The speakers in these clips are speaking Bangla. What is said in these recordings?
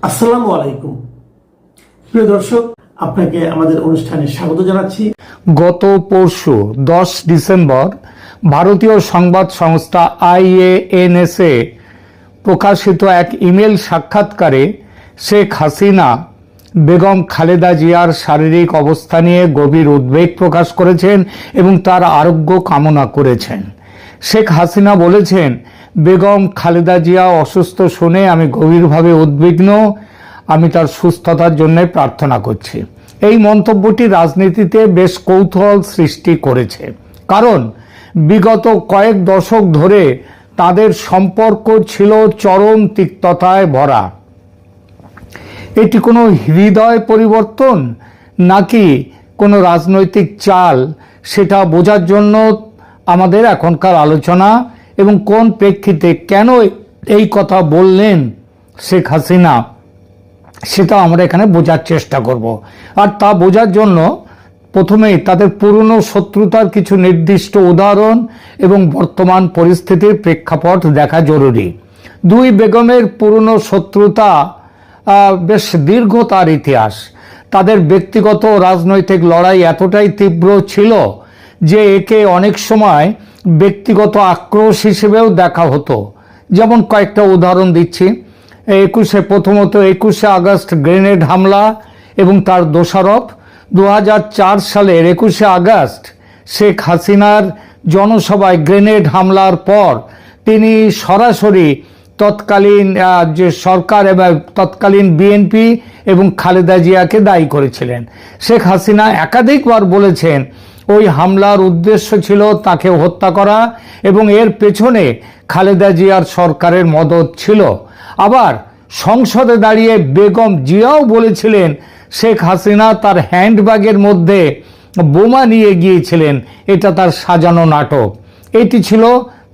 আসসালামু আলাইকুম প্রিয় দর্শক, আপনাকে আমাদের অনুষ্ঠানে স্বাগত জানাচ্ছি। গত পরশু 10 ডিসেম্বর ভারতীয় সংবাদ সংস্থা IANS-এ প্রকাশিত এক ইমেল সাক্ষাৎকারে শেখ হাসিনা বেগম খালেদা জিয়ার শারীরিক অবস্থা নিয়ে গভীর উদ্বেগ প্রকাশ করেছেন এবং তার আরোগ্য কামনা করেছেন। শেখ হাসিনা বলেছেন, বেগম খালেদা জিয়া অসুস্থ শুনে আমি গভীরভাবে উদ্বিগ্ন। আমি তার সুস্থতার জন্য প্রার্থনা করছি। এই মন্তব্যটি রাজনীতিতে বেশ কৌতূহল সৃষ্টি করেছে, কারণ বিগত কয়েক দশক ধরে তাদের সম্পর্ক ছিল চরম তিক্ততায় ভরা। এটি কোনো হৃদয় পরিবর্তন নাকি কোনো রাজনৈতিক চাল, সেটা বোঝার জন্য আমাদের এখনকার আলোচনা এবং কোন প্রেক্ষিতে কেন এই কথা বললেন শেখ হাসিনা, সেটা আমরা এখানে বোঝার চেষ্টা করব। আর তা বোঝার জন্য প্রথমেই তাদের পুরনো শত্রুতার কিছু নির্দিষ্ট উদাহরণ এবং বর্তমান পরিস্থিতির প্রেক্ষাপট দেখা জরুরি। দুই বেগমের পুরনো শত্রুতা বেশ দীর্ঘ তার ইতিহাস। তাদের ব্যক্তিগত রাজনৈতিক লড়াই এতটাই তীব্র ছিল যে একে অনেক সময় ব্যক্তিগত আক্রোশ হিসেবেও দেখা হতো। যেমন কয়েকটা উদাহরণ দিচ্ছি। প্রথমত 21শে আগস্ট গ্রেনেড হামলা এবং তার দোষারোপ। 2004 সালের 21শে আগস্ট শেখ হাসিনার জনসভায় গ্রেনেড হামলার পর তিনি সরাসরি তৎকালীন যে সরকার এবং তৎকালীন বিএনপি এবং খালেদা জিয়াকে দায়ী করেছিলেন। শেখ হাসিনা একাধিকবার বলেছেন ওই হামলার উদ্দেশ্য ছিল তাকে হত্যা করা এবং এর পেছনে খালেদা জিয়ার সরকারের মদত ছিল। আবার সংসদে দাঁড়িয়ে বেগম জিয়াও বলেছিলেন শেখ হাসিনা তার হ্যান্ডব্যাগের মধ্যে বোমা নিয়ে গিয়েছিলেন, এটা তার সাজানো নাটক। এটি ছিল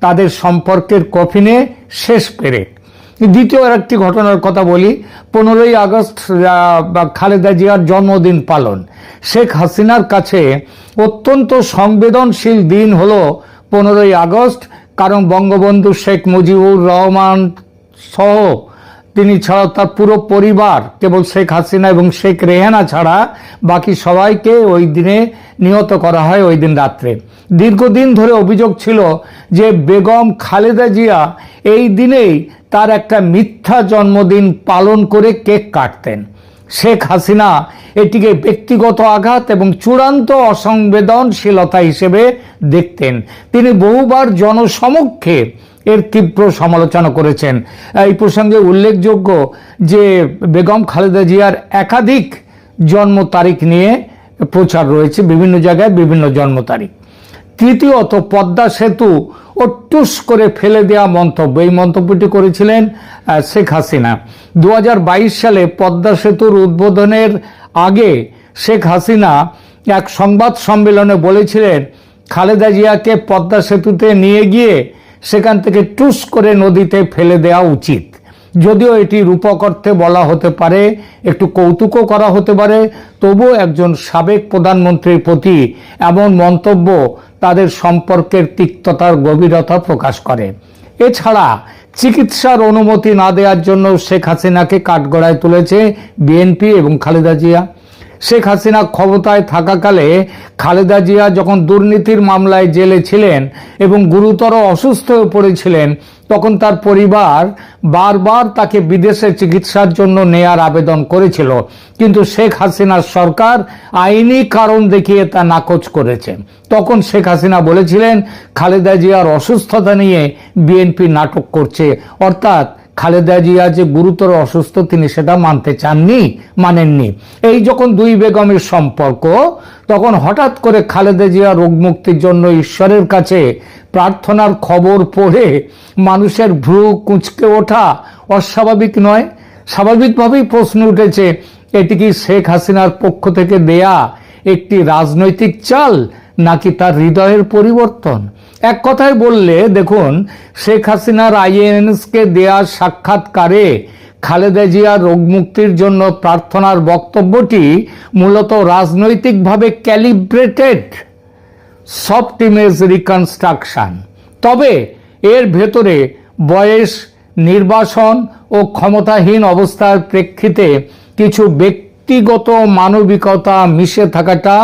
তাদের সম্পর্কের কফিনে শেষ পেরেক। দ্বিতীয় আরেকটি ঘটনার কথা বলি। 15ই আগস্ট খালেদা জিয়ার জন্মদিন পালন। শেখ হাসিনার কাছে অত্যন্ত সংবেদনশীল দিন হলো 15ই আগস্ট, কারণ বঙ্গবন্ধু শেখ মুজিবুর রহমান সহ তিনি ছাড়া তার পুরো পরিবার, কেবল শেখ হাসিনা এবং শেখ রেহানা ছাড়া বাকি সবাইকে ওই দিনে নিহত করা হয় ওই দিন রাত্রে। দীর্ঘদিন ধরে অভিযোগ ছিল যে বেগম খালেদা জিয়া এই দিনেই তার একটা মিথ্যা জন্মদিন পালন করে কেক কাটতেন। শেখ হাসিনা এটিকে ব্যক্তিগত আঘাত এবং চূড়ান্ত অসংবেদনশীলতা হিসেবে দেখতেন। তিনি বহুবার জনসমক্ষে এর তীব্র সমালোচনা করেছেন। এই প্রসঙ্গে উল্লেখযোগ্য যে বেগম খালেদা জিয়ার একাধিক জন্ম তারিখ নিয়ে প্রচার রয়েছে, বিভিন্ন জায়গায় বিভিন্ন জন্ম তারিখ। তৃতীয়ত পদ্মা সেতু ও টুস করে ফেলে দেওয়া মন্তব্য, এই মন্তব্যটি করেছিলেন শেখ হাসিনা। 2022 সালে পদ্মা সেতুর উদ্বোধনের আগে শেখ হাসিনা এক সংবাদ সম্মেলনে বলেছিলেন খালেদা জিয়াকে পদ্মা সেতুতে নিয়ে গিয়ে সেখান থেকে টুস করে নদীতে ফেলে দেওয়া উচিত। যদিও এটি রূপক অর্থে বলা হতে পারে, একটু কৌতুকও করা হতে পারে, তবুও একজন সাবেক প্রধানমন্ত্রীর প্রতি এমন মন্তব্য তাদের সম্পর্কের তিক্ততার গভীরতা প্রকাশ করে। এছাড়া চিকিৎসার অনুমতি না দেওয়ার জন্য শেখ হাসিনাকে কাঠগড়ায় তুলেছে বিএনপি এবং খালেদা জিয়া। শেখ হাসিনা ক্ষমতায় থাকাকালে খালেদা জিয়া যখন দুর্নীতির মামলায় জেলে ছিলেন এবং গুরুতর অসুস্থ হয়ে পড়েছিলেন, তখন তার পরিবার বারবার তাকে বিদেশে চিকিৎসার জন্য নেয়ার আবেদন করেছিল, কিন্তু শেখ হাসিনার সরকার আইনি কারণ দেখিয়ে তা নাকচ করেছে। তখন শেখ হাসিনা বলেছিলেন খালেদা জিয়ার অসুস্থতা নিয়ে বিএনপি নাটক করছে, অর্থাৎ খালেদা জিয়া যে গুরুতর অসুস্থ তিনি সেটা মানেননি। এই যখন দুই বেগমের সম্পর্ক, তখন হঠাৎ করে খালেদা জিয়া রোগ মুক্তির জন্য ঈশ্বরের কাছে প্রার্থনার খবর পড়ে মানুষের ভ্রু কুঁচকে ওঠা অস্বাভাবিক নয়। স্বাভাবিকভাবেই প্রশ্ন উঠেছে, এটি কি শেখ হাসিনার পক্ষ থেকে দেয়া একটি রাজনৈতিক চাল নাকি তার হৃদয়ের পরিবর্তন? এক কথায় বললে দেখুন, শেখ হাসিনার IANS-কে দেয়া সাক্ষাৎকারে খালেদা জিয়ার রোগ মুক্তির জন্য প্রার্থনার বক্তব্যটি মূলত রাজনৈতিকভাবে ক্যালিব্রেটেড সফট ইমেজ রিকনস্ট্রাকশন। তবে এর ভেতরে বয়স, নির্বাসন ও ক্ষমতাহীন অবস্থার প্রেক্ষিতে কিছু ব্যক্তিগত মানবিকতা মিশে থাকাটা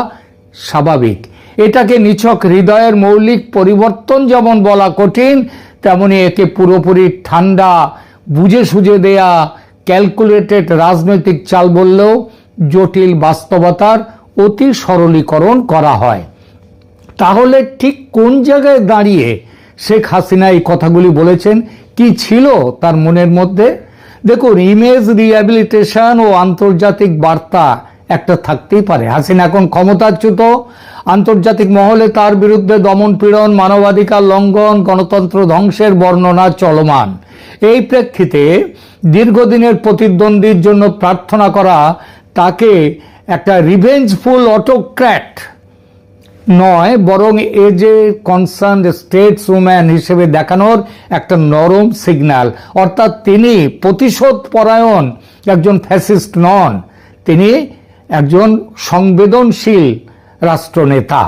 স্বাভাবিক। এটাকে নিছক হৃদয়ের মৌলিক পরিবর্তন যেমন বলা কঠিন, তেমনি একে পুরোপুরি ঠান্ডা বুঝে সুঝে দেয়া ক্যালকুলেটেড রাজনৈতিক চাল বললেও জটিল বাস্তবতার অতি সরলীকরণ করা হয়। তাহলে ঠিক কোন জায়গায় দাঁড়িয়ে শেখ হাসিনা এই কথাগুলি বলেছেন, কি ছিল তার মনের মধ্যে? দেখুন, ইমেজ রিহ্যাবিলিটেশন ও আন্তর্জাতিক বার্তা একটা থাকতেই পারে। হাসিনা এখন ক্ষমতাচ্যুত, আন্তর্জাতিক মহলে তার বিরুদ্ধে দমন পীড়ন, মানবাধিকার লঙ্ঘন, গণতন্ত্র ধ্বংসের বর্ণনা চলমান। এই প্রেক্ষিতে দীর্ঘদিনের প্রতিদ্বন্দ্বীর জন্য প্রার্থনা করা তাকে একটা রিভেঞ্জফুল অটোক্র্যাট নয়, বরং as a concerned states woman হিসেবে দেখানোর একটা নরম সিগন্যাল। অর্থাৎ তিনি প্রতিশোধ পরায়ণ একজন ফ্যাসিস্ট নন, তিনি একজন সংবেদনশীল রাষ্ট্রনেতা।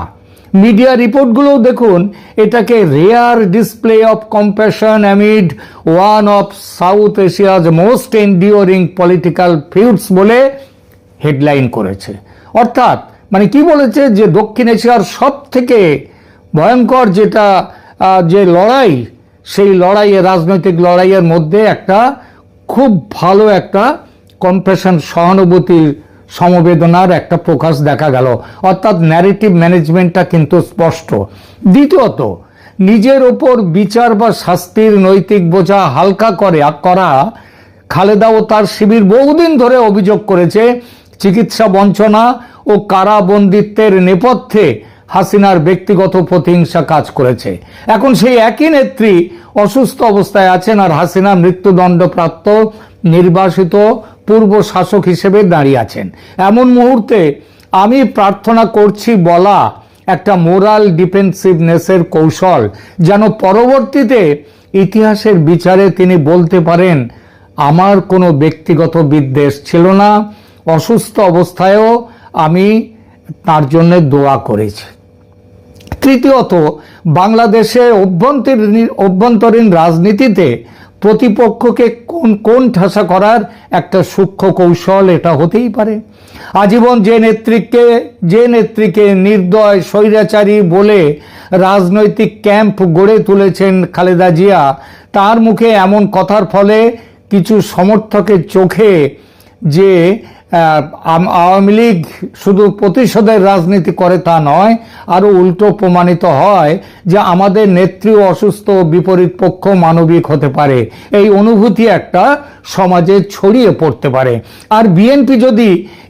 মিডিয়া রিপোর্টগুলো দেখুন, এটাকে rare display of compassion amid one of south Asia's most enduring political feuds বলে হেডলাইন করেছে। অর্থাৎ মানে কি বলেছে, যে দক্ষিণ এশিয়ার সব থেকে ভয়ঙ্কর যে লড়াই, সেই লড়াইয়ে, রাজনৈতিক লড়াইয়ের মধ্যে একটা খুব ভালো একটা কম্প্যাশন, সহানুভূতির, সমবেদনার একটা প্রকাশ দেখা গেল। অর্থাৎ ন্যারেটিভ ম্যানেজমেন্টটা কিন্তু স্পষ্ট। দ্বিতীয়ত, নিজের ওপর বিচার বা শাস্তির নৈতিক বোঝা হালকা করা খালেদা ও তার শিবির বহুদিন ধরে অভিযোগ করেছে চিকিৎসা বঞ্চনা ও কারাবন্দিত্বের নেপথ্যে হাসিনার ব্যক্তিগত প্রতিহিংসা কাজ করেছে। এখন সেই একই নেত্রী অসুস্থ অবস্থায় আছেন, আর হাসিনা মৃত্যুদণ্ডপ্রাপ্ত নির্বাসিত পূর্ব শাসক হিসেবে দাঁড়িয়ে আছেন। এমন মুহূর্তে আমি প্রার্থনা করছি বলা একটা মোরাল ডিফেন্সিভনেসের কৌশল, যেন পরবর্তীতে ইতিহাসের বিচারে তিনি বলতে পারেন, আমার কোনো ব্যক্তিগত বিদ্বেষ ছিল না, অসুস্থ অবস্থায়ও আমি তার জন্য দোয়া করেছি। তৃতীয়ত, বাংলাদেশে অভ্যন্তরীণ রাজনীতিতে প্রতিপক্ষকে কোন ঠাসা করার একটা সূক্ষ্ম কৌশল এটা হতেই পারে। আজীবন যে নেত্রীকে নির্দয় স্বৈরাচারী বলে রাজনৈতিক ক্যাম্প গড়ে তুলেছেন খালেদা জিয়া, তার মুখে এমন কথার ফলে কিছু সমর্থকের চোখে যে আওয়ামী লীগ শুধু প্রতিশোধের রাজনীতি করে তা নয়, আরো উল্টো প্রমাণিত হয় যে আমাদের নেত্রী অসুস্থ, বিপরীত পক্ষ মানবিক হতে পারে। এই অনুভূতি একটা সমাজে ছড়িয়ে পড়তে পারে। আর বিএনপি যদি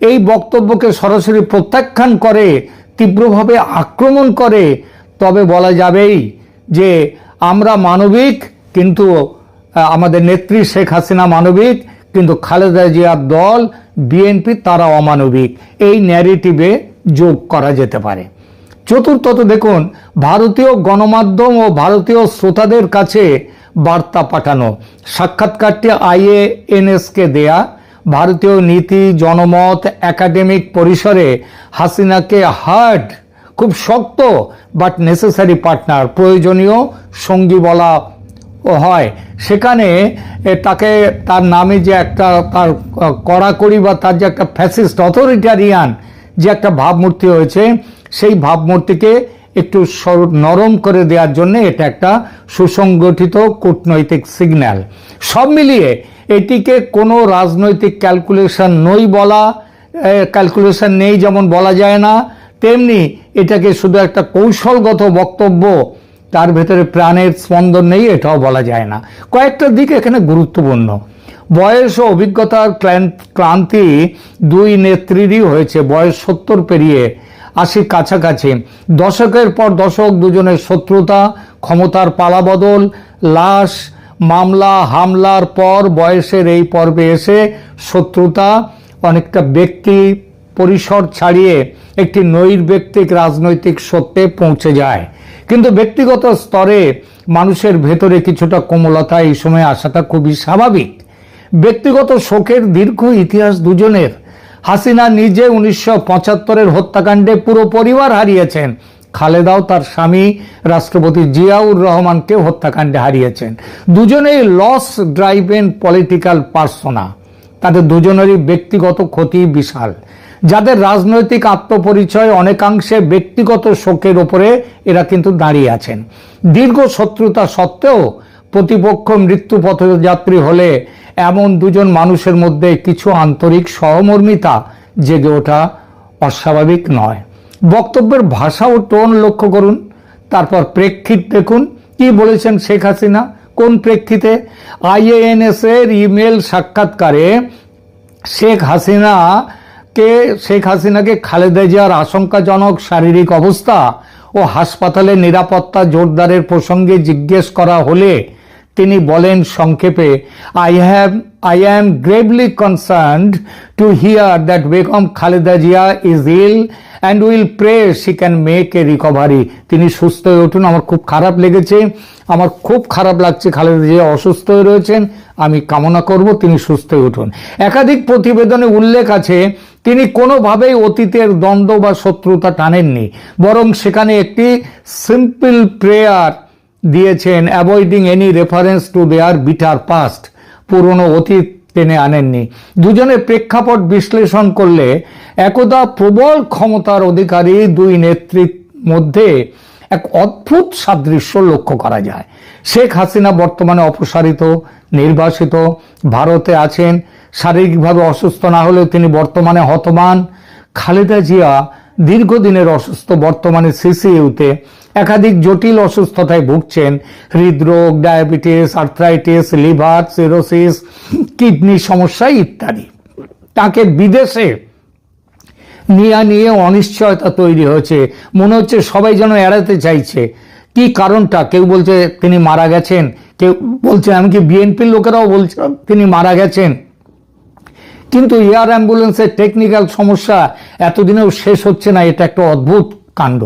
এই বক্তব্যকে সরাসরি প্রত্যাখ্যান করে, তীব্রভাবে আক্রমণ করে, তবে বলা যাবেই যে আমরা মানবিক, কিন্তু আমাদের নেত্রী শেখ হাসিনা মানবিক, কিন্তু খালেদা জিয়ার দল বিএনপি তারা অমানবিক। এই ন্যারেটিভে যোগ করা যেতে পারে। চতুর্থত, দেখুন, ভারতীয় গণমাধ্যম ও ভারতীয় শ্রোতাদের কাছে বার্তা পাঠানো। সাক্ষাৎকারটি IANS-কে দেয়া। ভারতীয় নীতি, জনমত, একাডেমিক পরিসরে হাসিনাকে হার্ড, খুব শক্ত বাট নেসেসারি পার্টনার, প্রয়োজনীয় সঙ্গী বলা হয়। সেখানে তাকে, তার নামে যে একটা তার কড়াকড়ি বা তার যে একটা ফ্যাসিস্ট অথরিটারিয়ান যে একটা ভাবমূর্তি হয়েছে, সেই ভাবমূর্তিকে একটু নরম করে দেওয়ার জন্য এটা একটা সুসংগঠিত কূটনৈতিক সিগন্যাল। সব মিলিয়ে এটিকে কোনো রাজনৈতিক ক্যালকুলেশন নেই যেমন বলা যায় না, তেমনি এটাকে শুধু একটা কৌশলগত বক্তব্য, তার ভেতরে প্রাণের স্পন্দন নেই, এটাও বলা যায় না। কয়েকটা দিক এখানে গুরুত্বপূর্ণ। বয়স ও অভিজ্ঞতার ক্লান্তি দুই নেত্রীরই হয়েছে। বয়স 70 পেরিয়ে 80 কাছাকাছি। দশকের পর দশক দুজনের শত্রুতা, ক্ষমতার পালাবদল, লাশ, মামলা, হামলার পর বয়সের এই পর্বে এসে শত্রুতা অনেকটা ব্যক্তি পরিসর ছাড়িয়ে একটি নৈর্ব্যক্তিক রাজনৈতিক সত্যে পৌঁছে যায়। কিন্তু ব্যক্তিগত স্তরে মানুষের ভেতরে কিছুটা কোমলতা এই সময় আসাটা খুবই স্বাভাবিক। ব্যক্তিগত শোকের দীর্ঘ ইতিহাস দুজনের। হাসিনা নিজে 1975-এর হত্যাকাণ্ডে পুরো পরিবার হারিয়েছেন। খালেদাও তার স্বামী রাষ্ট্রপতি জিয়াউর রহমানকে হত্যাকাণ্ডে হারিয়েছেন। দুজনেই লস ড্রাইভেন পলিটিক্যাল পার্সোনা, তাদের দুজনেরই ব্যক্তিগত ক্ষতি বিশাল, যাদের রাজনৈতিক আত্মপরিচয় অনেকাংশে ব্যক্তিগত শোকের ওপরে এরা কিন্তু দাঁড়িয়ে আছেন। দীর্ঘ শত্রুতা সত্ত্বেও প্রতিপক্ষ মৃত্যু পথযাত্রী হলে এমন দুজন মানুষের মধ্যে কিছু আন্তরিক সহমর্মিতা জেগে ওঠা অস্বাভাবিক নয়। বক্তব্যের ভাষা ও টোন লক্ষ্য করুন, তারপর প্রেক্ষিত দেখুন কি বলেছেন শেখ হাসিনা। কোন প্রেক্ষিতে? IANS এর ইমেল সাক্ষাৎকারে শেখ হাসিনাকে খালেদা জিয়ার আশঙ্কাজনক শারীরিক অবস্থা ও হাসপাতালের নিরাপত্তা জোরদারের প্রসঙ্গে জিজ্ঞেস করা হলে তিনি বলেন সংক্ষেপে, I am gravely concerned to hear that Begum Khaleda Zia is ill and will pray she can make a recovery. তিনি সুস্থ হয়ে উঠুন। আমার খুব খারাপ লেগেছে, আমার খুব খারাপ লাগছে, খালেদা জিয়া অসুস্থ হয়ে রয়েছেন, আমি কামনা করব তিনি সুস্থ হয়ে উঠুন। একাধিক প্রতিবেদনে উল্লেখ আছে তিনি কোনোভাবেই অতীতের দ্বন্দ্ব বা শত্রুতা টানেননি, বরং সেখানে একটি সিম্পল প্রেয়ার দিয়েছেন, avoiding any reference to their bitter past, পুরনো অতীত টেনে আনেননি। দুজনের প্রেক্ষাপট বিশ্লেষণ করলে একদা প্রবল ক্ষমতার অধিকারী দুই নেত্রীর মধ্যে এক অদ্ভুত সাদৃশ্য লক্ষ্য করা যায়। শেখ হাসিনা বর্তমানে অপসারিত, নির্বাসিত, ভারতে আছেন, শারীরিকভাবে অসুস্থ না হলেও তিনি বর্তমানে হতমান। খালেদা জিয়া দীর্ঘদিনের অসুস্থ, বর্তমানে CCUতে একাধিক জটিল অসুস্থতায় ভুগছেন, হৃদরোগ, diabetes, arthritis, liver cirrhosis, kidney সমস্যা ইত্যাদি। তাকে বিদেশে নিয়ে অনিশ্চয়তা তৈরি হয়েছে, মনে হচ্ছে সবাই যেন এড়াতে চাইছে। কি কারণটা? কেউ বলছে তিনি মারা গেছেন, কেউ বলছে এমনকি বিএনপির লোকেরাও বলছে তিনি মারা গেছেন। কিন্তু এয়ার অ্যাম্বুলেন্সের টেকনিক্যাল সমস্যা এতদিনেও শেষ হচ্ছে না, এটা একটা অদ্ভুত কাণ্ড।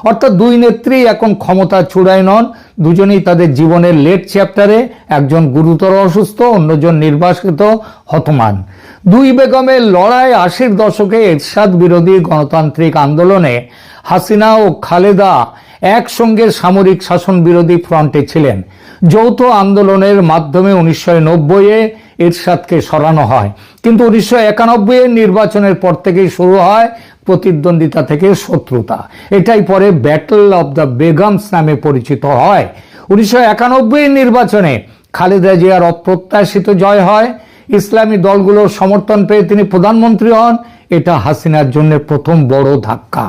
অর্থাৎ দুই নেত্রী এখন ক্ষমতা চূড়ায় নন, দুজনেই তাদের জীবনের লেট চ্যাপ্টারে, একজন গুরুতর অসুস্থ, অন্যজন নির্বাসিত, হতমান। দুই বেগমের লড়াই 80-র দশকে এরশাদ বিরোধী গণতান্ত্রিক আন্দোলনে হাসিনা ও খালেদা একসঙ্গে সামরিক শাসন বিরোধী ফ্রন্টে ছিলেন। যৌথ আন্দোলনের মাধ্যমে 1990-এ এরশাদকে সরানো হয়, কিন্তু 1991-এর নির্বাচনের পর থেকেই শুরু হয় প্রতিদ্বন্দ্বিতা থেকে শত্রুতা। এটাই পরে ব্যাটল অব দ্য বেগমস নামে পরিচিত হয়। 1991-এর নির্বাচনে খালেদা জিয়ার অপ্রত্যাশিত জয় হয়, ইসলামী দলগুলোর সমর্থন পেয়ে তিনি প্রধানমন্ত্রী হন। এটা হাসিনার জন্য প্রথম বড় ধাক্কা।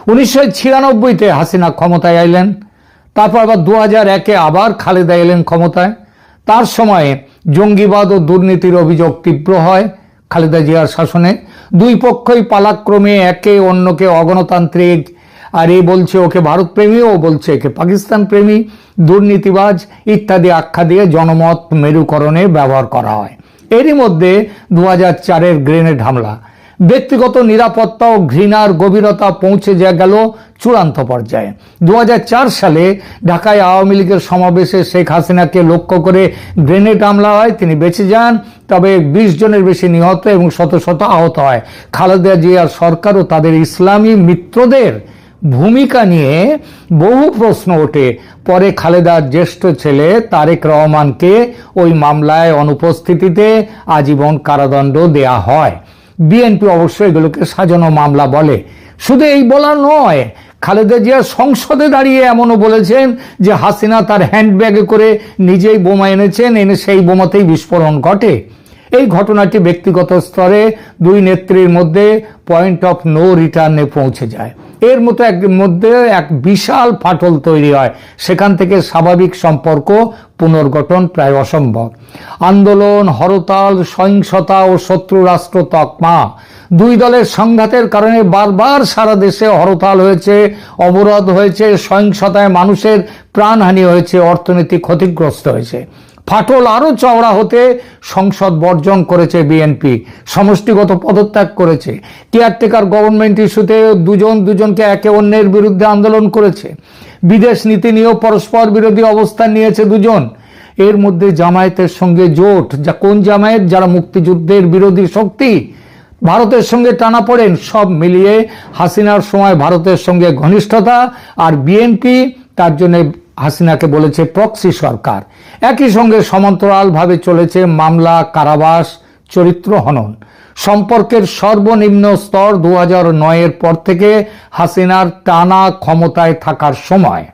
1996-তে হাসিনা ক্ষমতায় আইলেন, তারপর আবার 2001-এ আবার খালেদা এলেন ক্ষমতায়। তার সময়ে জঙ্গিবাদ ও দুর্নীতির অভিযোগ তীব্র হয় খালেদা জিয়ার শাসনে। দুই পক্ষই পালাক্রমে একে অন্যকে অগণতান্ত্রিক, আর এ বলছে ওকে ভারত প্রেমী, ও বলছে একে পাকিস্তান প্রেমী, দুর্নীতিবাজ ইত্যাদি আখ্যা দিয়ে জনমত মেরুকরণে ব্যবহার করা হয়। এরই মধ্যে 2004-এর গ্রেনেড হামলা, ব্যক্তিগত নিরাপত্তা ও ঘৃণার গভীরতা পৌঁছে গেল চূড়ান্ত পর্যায়ে। 2004 সালে ঢাকায় আওয়ামী লীগের সমাবেশে শেখ হাসিনাকে লক্ষ্য করে গ্রেনেড হামলা হয়, তিনি বেঁচে যান, তবে 20 জনের বেশি নিহত এবং শত শত আহত হয়। খালেদা জিয়ার সরকার ও তাদের ইসলামী মিত্রদের ভূমিকা নিয়ে বহু প্রশ্ন ওঠে। পরে খালেদার জ্যেষ্ঠ ছেলে তারেক রহমানকে ওই মামলায় অনুপস্থিতিতে আজীবন কারাদণ্ড দেয়া হয়। বিএনপি অবশ্য এগুলোকে সাজানো মামলা বলে। শুধু এই বলা নয়, খালেদা জিয়া সংসদে দাঁড়িয়ে এমনও বলেছেন যে হাসিনা তার হ্যান্ডব্যাগে করে নিজেই বোমা এনেছেন, এনে সেই বোমাতেই বিস্ফোরণ ঘটে। এই ঘটনাটি ব্যক্তিগত স্তরে দুই নেত্রীর মধ্যে পয়েন্ট অফ নো রিটার্নে পৌঁছে যায়। এর মধ্যে এক বিশাল ফাটল তৈরি হয়, সেখান থেকে স্বাভাবিক সম্পর্ক পুনর্গঠন প্রায় অসম্ভব। আন্দোলন, হরতাল, সহিংসতা ও শত্রু রাষ্ট্র তকমা, দুই দলের সংঘাতের কারণে বারবার সারা দেশে হরতাল হয়েছে, অবরোধ হয়েছে, সহিংসতায় মানুষের প্রাণহানি হয়েছে, অর্থনীতি ক্ষতিগ্রস্ত হয়েছে। ফাটল আরো চওড়া হতে সংসদ বর্জন করেছে বিএনপি, সমষ্টিগত পদত্যাগ করেছে, কেয়ারটেকার গভর্নমেন্ট ইস্যুতে দুজনকে একে অন্যের বিরুদ্ধে আন্দোলন করেছে, বিদেশ নীতি নিয়েও পরস্পর বিরোধী অবস্থান নিয়েছে দুজন। এর মধ্যে জামায়াতের সঙ্গে জোট, যা কোন জামায়াত? যারা মুক্তিযুদ্ধের বিরোধী শক্তি, ভারতের সঙ্গে টানাপোড়েন, সব মিলিয়ে হাসিনার সময় ভারতের সঙ্গে ঘনিষ্ঠতা, আর বিএনপি তার জন্য হাসিনাকে বলেছে প্রক্সি সরকার। একই সঙ্গে সমান্তরালভাবে চলেছে মামলা, কারাবাস, চরিত্র হনন। সম্পর্কের সর্বনিম্ন স্তর 2009-এর পর থেকে হাসিনার টানা ক্ষমতায় থাকার সময়।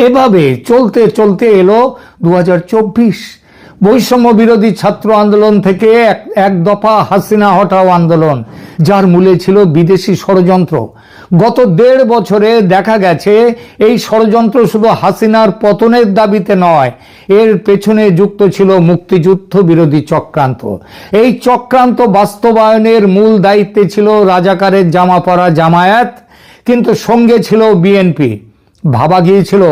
এভাবে চলতে চলতে এলো 2024। বৈষম্য বিরোধী ছাত্র আন্দোলন থেকে এক দফা হাসিনা হটাও আন্দোলন, যার মূলে ছিল বিদেশি ষড়যন্ত্র। গত 1.5 বছরে দেখা গেছে এই ষড়যন্ত্র শুধু হাসিনার পতনের দাবিতে নয়, এর পেছনে যুক্ত ছিল মুক্তিযুদ্ধ বিরোধী চক্রান্ত। এই চক্রান্ত বাস্তবায়নের মূল দায়িত্বে ছিল রাজাকারের জামা পরা জামায়াত, কিন্তু সঙ্গে ছিল বিএনপি। ভাবা গিয়েছিল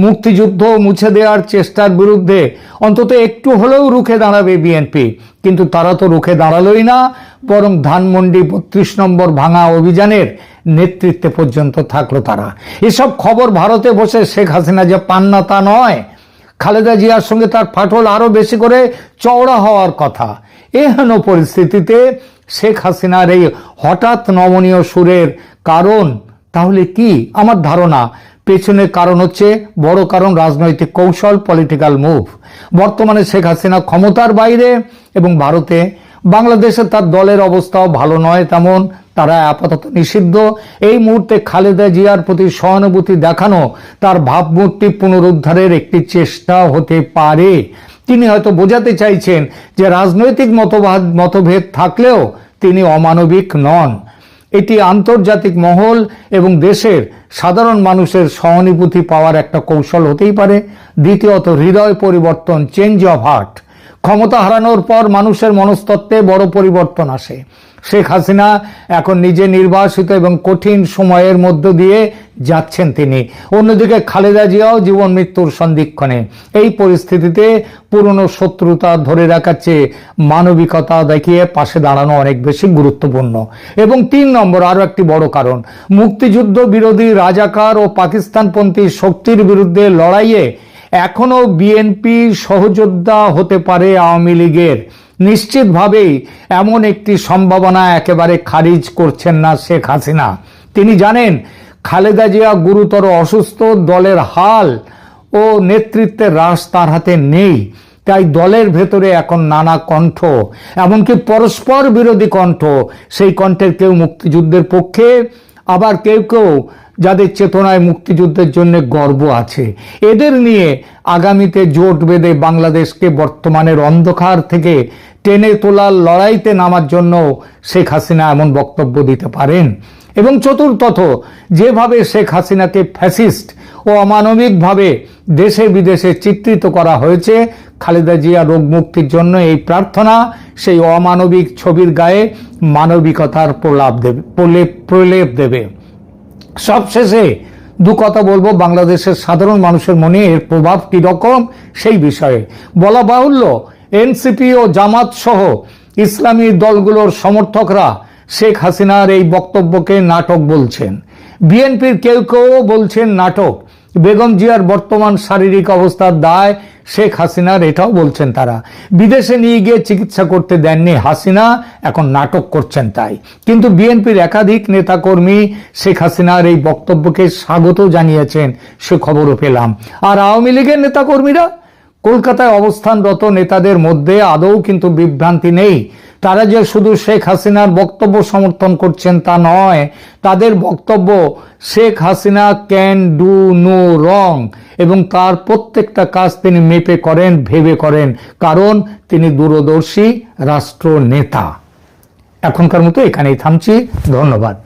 মুক্তিযুদ্ধ মুছে দেওয়ার চেষ্টার বিরুদ্ধে অন্তত একটু হলেও রুখে দাঁড়াবে বিএনপি, কিন্তু তারা তো রুখে দাঁড়ালোই না, বরং ধানমন্ডি 32 নম্বর ভাঙা অভিযানের নেতৃত্বে পর্যন্ত থাকলো তারা। এসব খবর ভারতে বসে শেখ হাসিনা যে পান না তা নয়, খালেদা জিয়ার সঙ্গে তার ফাটল আরো বেশি করে চওড়া হওয়ার কথা। এহেন পরিস্থিতিতে শেখ হাসিনার এই হঠাৎ নমনীয় সুরের কারণ তাহলে কি? আমার ধারণা পেছনে কারণ হচ্ছে, বড় কারণ রাজনৈতিক কৌশল, পলিটিক্যাল মুভ। বর্তমানে শেখ হাসিনা ক্ষমতার বাইরে এবং ভারতে। বাংলাদেশে তার দলের অবস্থাও ভালো নয় তেমন, তারা আপাতত নিষিদ্ধ। এই মুহূর্তে খালেদা জিয়ার প্রতি সহানুভূতি দেখানো তার ভাবমূর্তি পুনরুদ্ধারের একটি চেষ্টা হতে পারে। তিনি হয়তো বোঝাতে চাইছেন যে রাজনৈতিক মতভেদ থাকলেও তিনি অমানবিক নন। এটি আন্তর্জাতিক মহল এবং দেশের সাধারণ মানুষের সহানুভূতি পাওয়ার একটা কৌশল হতেই পারে। দ্বিতীয়ত, হৃদয় পরিবর্তন, চেঞ্জ অফ হার্ট। ক্ষমতা হারানোর পর মানুষের মনস্তত্ত্বে বড় পরিবর্তন আসে। শেখ হাসিনা এখন নিজে নির্বাসিত এবং কঠিন সময়ের মধ্য দিয়ে যাচ্ছেন তিনি। অন্যদিকে খালেদা জিয়াও জীবন মৃত্যুর সন্ধিক্ষণে। এই পরিস্থিতিতে পুরনো শত্রুতা ধরে রাখার চেয়ে মানবিকতা দেখিয়ে পাশে দাঁড়ানো অনেক বেশি গুরুত্বপূর্ণ। এবং 3 নম্বর, আরো একটি বড় কারণ, মুক্তিযুদ্ধ বিরোধী রাজাকার ও পাকিস্তানপন্থী শক্তির বিরুদ্ধে লড়াইয়ে এখনো বিএনপি সহযোদ্ধা হতে পারে আওয়ামী লীগের। নিশ্চিতভাবেই এমন একটি সম্ভাবনা একেবারে খারিজ করছেন না শেখ হাসিনা। তিনি জানেন খালেদা জিয়া গুরুতর অসুস্থ, দলের হাল ও নেতৃত্বের রাশ তার হাতে নেই। তাই দলের ভেতরে এখন নানা কণ্ঠ, এমনকি পরস্পর বিরোধী কণ্ঠ। সেই কণ্ঠের কেউ মুক্তিযুদ্ধের পক্ষে, আবার কেউ কেউ যাদের চেতনায় মুক্তিযুদ্ধের জন্য গর্ব আছে। এদের নিয়ে আগামীতে জোট বেঁধে বাংলাদেশকে বর্তমানের অন্ধকার থেকে টেনে তোলার লড়াইতে নামার জন্য শেখ হাসিনা এমন বক্তব্য দিতে পারেন। এবং চতুর্থত, যেভাবে শেখ হাসিনাকে ফ্যাসিস্ট ও অমানবিকভাবে দেশে বিদেশে চিত্রিত করা হয়েছে, খালেদা জিয়া রোগ মুক্তির জন্য এই প্রার্থনা সেই অমানবিক ছবির গায়ে মানবিকতার প্রলেপ দেবে। সবশেষে 2 কথা বলবো বাংলাদেশের সাধারণ মানুষের মনে এর প্রভাব কি রকম সেই বিষয়ে। বলা বাহুল্য, এনসিপি ও জামাত সহ ইসলামী দলগুলোর সমর্থকরা শেখ হাসিনার এই বক্তব্যকে নাটক বলছেন। বিএনপির কেউ কেউ বলছেন নাটক। বেগম জিয়ার বর্তমান শারীরিক অবস্থার দায় শেখ হাসিনার, এটাও বলছেন তারা। বিদেশে নিয়ে গিয়ে চিকিৎসা করতে দেননি হাসিনা, এখন নাটক করছেন তাই। কিন্তু বিএনপির একাধিক নেতাকর্মী শেখ হাসিনার এই বক্তব্যকে স্বাগত জানিয়েছেন, সে খবরও পেলাম। আর আওয়ামী লীগের নেতাকর্মীরা, কলকাতায় অবস্থানরত নেতাদের মধ্যে আদৌ কিন্তু বিভ্রান্তি নেই। তারা যে শুধু শেখ হাসিনার বক্তব্য সমর্থন করছেন তা নয়, তাদের বক্তব্য Sheikh Hasina can do no wrong, এবং তার প্রত্যেকটা কাজ তিনি মেপে করেন, ভেবে করেন, কারণ তিনি দূরদর্শী রাষ্ট্র নেতা। এখনকার মতো এখানেই থামছি। ধন্যবাদ।